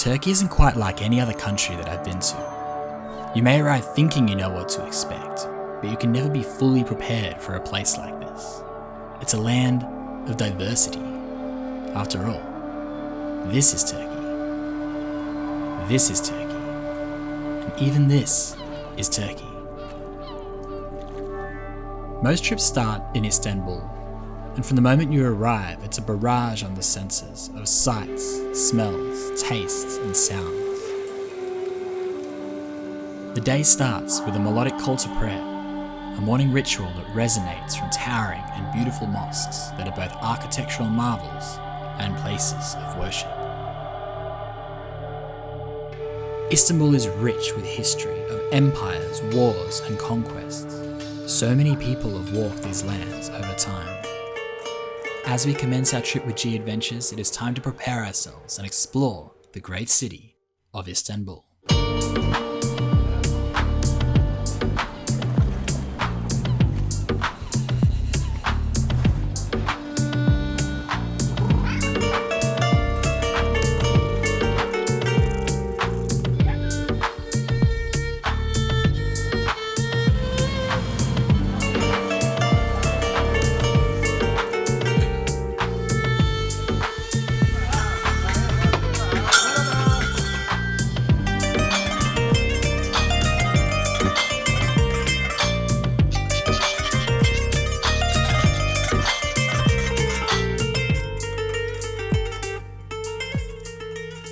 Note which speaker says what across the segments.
Speaker 1: Turkey isn't quite like any other country that I've been to. You may arrive thinking you know what to expect, but you can never be fully prepared for a place like this. It's a land of diversity. After all, this is Turkey. This is Turkey. And even this is Turkey. Most trips start in Istanbul, and from the moment you arrive, it's a barrage on the senses of sights, smells, tastes, and sounds. The day starts with a melodic call to prayer, a morning ritual that resonates from towering and beautiful mosques that are both architectural marvels and places of worship. Istanbul is rich with history of empires, wars, and conquests. So many people have walked these lands over time. As we commence our trip with G Adventures, it is time to prepare ourselves and explore the great city of Istanbul.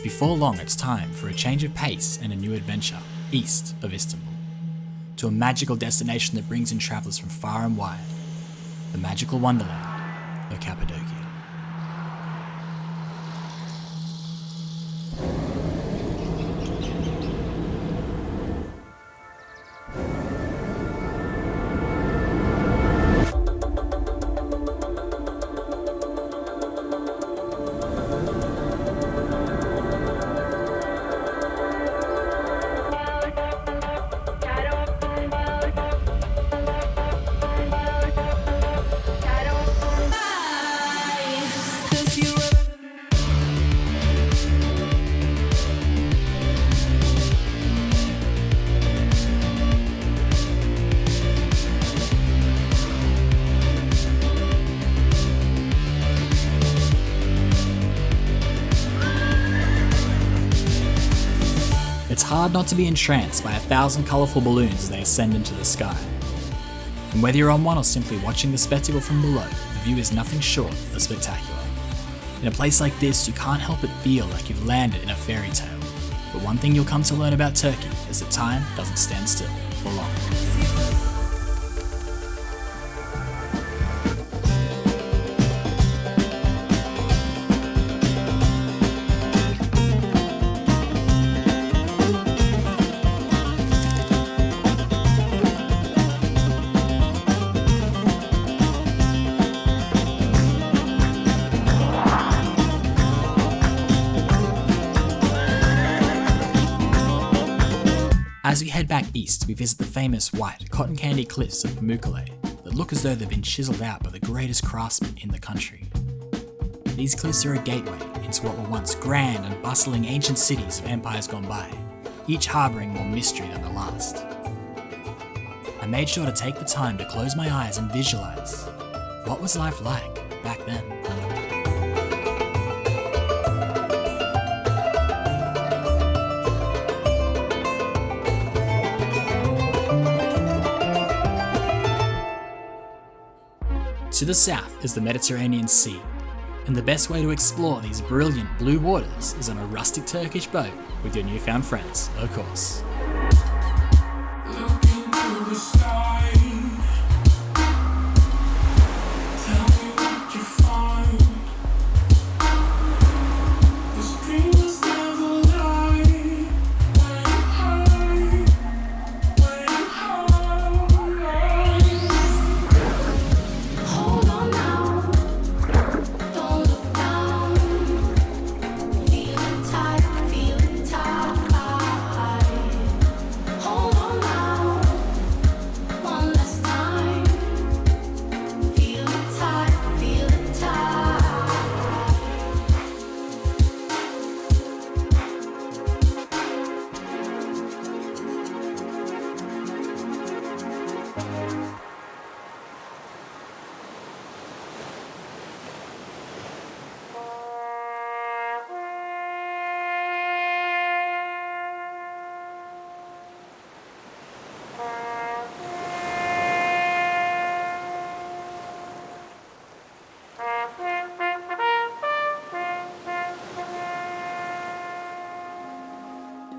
Speaker 1: Before long, it's time for a change of pace and a new adventure east of Istanbul, to a magical destination that brings in travellers from far and wide, the magical wonderland of Cappadocia. It's hard not to be entranced by 1,000 colourful balloons as they ascend into the sky. And whether you're on one or simply watching the spectacle from below, the view is nothing short of spectacular. In a place like this, you can't help but feel like you've landed in a fairy tale. But one thing you'll come to learn about Turkey is that time doesn't stand still for long. As we head back east, we visit the famous white cotton candy cliffs of Pammukale that look as though they've been chiseled out by the greatest craftsmen in the country. These cliffs are a gateway into what were once grand and bustling ancient cities of empires gone by, each harbouring more mystery than the last. I made sure to take the time to close my eyes and visualise what was life like back then. To the south is the Mediterranean Sea, and the best way to explore these brilliant blue waters is on a rustic Turkish boat with your newfound friends, of course.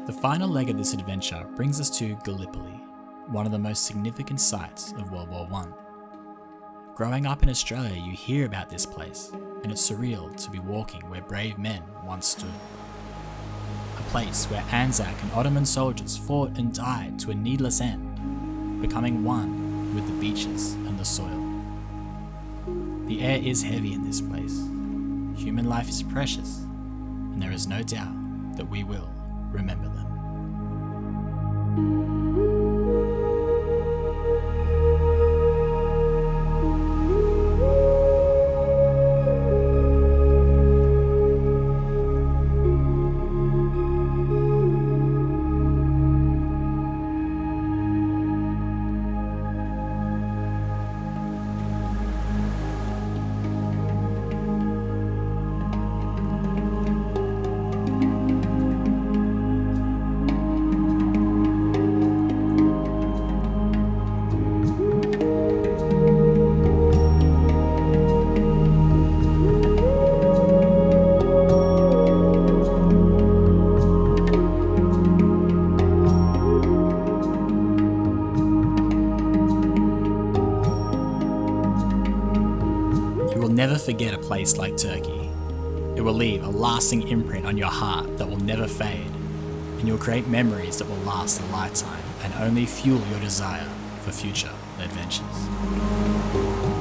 Speaker 1: The final leg of this adventure brings us to Gallipoli, one of the most significant sites of World War I. Growing up in Australia, you hear about this place, and it's surreal to be walking where brave men once stood. A place where Anzac and Ottoman soldiers fought and died to a needless end, becoming one with the beaches and the soil. The air is heavy in this place. Human life is precious, and there is no doubt that we will remember them. Never forget a place like Turkey. It will leave a lasting imprint on your heart that will never fade, and you'll create memories that will last a lifetime and only fuel your desire for future adventures.